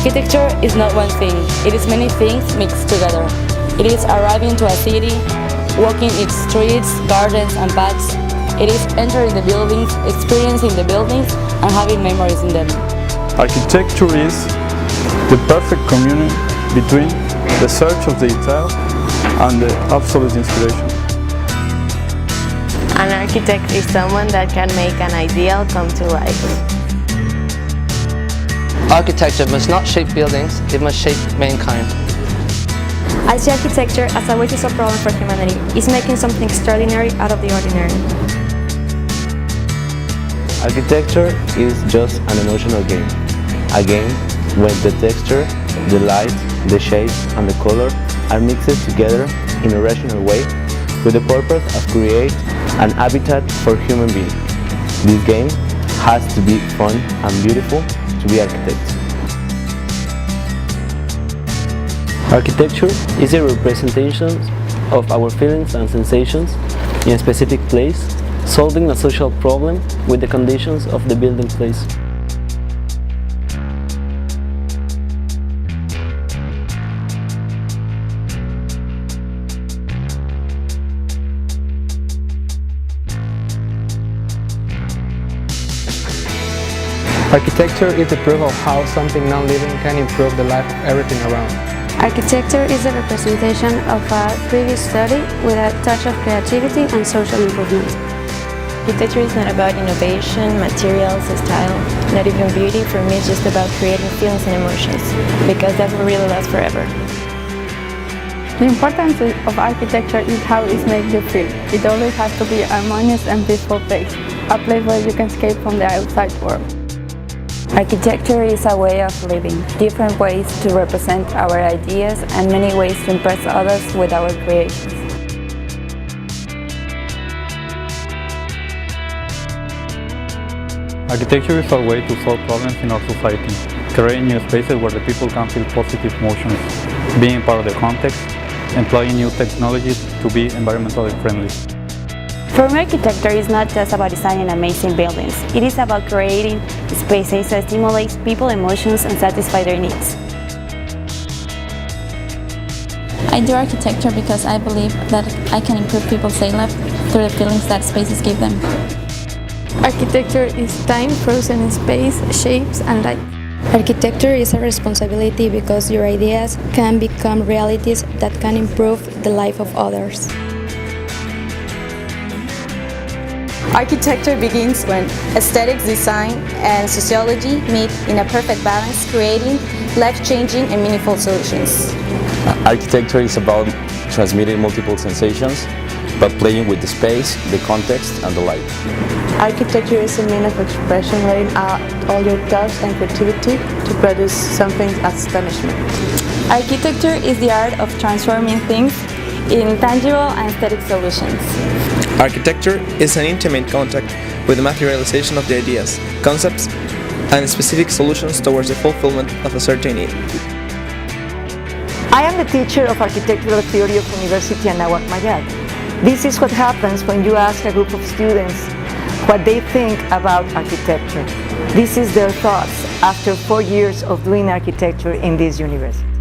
Architecture is not one thing, it is many things mixed together. It is arriving to a city, walking its streets, gardens and paths. It is entering the buildings, experiencing the buildings and having memories in them. Architecture is the perfect communion between the search of the detail and the absolute inspiration. An architect is someone that can make an ideal come to life. Architecture must not shape buildings, it must shape mankind. I see architecture as a way to solve problems for humanity. It's making something extraordinary out of the ordinary. Architecture is just an emotional game. A game when the texture, the light, the shapes and the color are mixed together in a rational way with the purpose of create an habitat for human beings. This game has to be fun and beautiful to be architect. Architecture is a representation of our feelings and sensations in a specific place, solving a social problem with the conditions of the building place. Architecture is the proof of how something non-living can improve the life of everything around. Architecture is a representation of a previous study with a touch of creativity and social improvement. Architecture is not about innovation, materials, style, not even beauty. For me, it's just about creating feelings and emotions, because that will really last forever. The importance of architecture is how it makes you feel. It always has to be a harmonious and peaceful place, a place where you can escape from the outside world. Architecture is a way of living, different ways to represent our ideas and many ways to impress others with our creations. Architecture is our way to solve problems in our society, creating new spaces where the people can feel positive emotions, being part of the context, employing new technologies to be environmentally friendly. For me, architecture is not just about designing amazing buildings. It is about creating spaces that stimulate people's emotions and satisfy their needs. I do architecture because I believe that I can improve people's daily life through the feelings that spaces give them. Architecture is time frozen in space, shapes and light. Architecture is a responsibility because your ideas can become realities that can improve the life of others. Architecture begins when aesthetics, design, and sociology meet in a perfect balance, creating life-changing and meaningful solutions. Architecture is about transmitting multiple sensations, but playing with the space, the context, and the light. Architecture is a means of expression, letting out all your thoughts and creativity to produce something astonishing. Architecture is the art of transforming things in tangible and aesthetic solutions. Architecture is an intimate contact with the materialization of the ideas, concepts, and specific solutions towards the fulfillment of a certain need. I am the teacher of architectural theory of University Anáhuac Mayat. This is what happens when you ask a group of students what they think about architecture. This is their thoughts after 4 years of doing architecture in this university.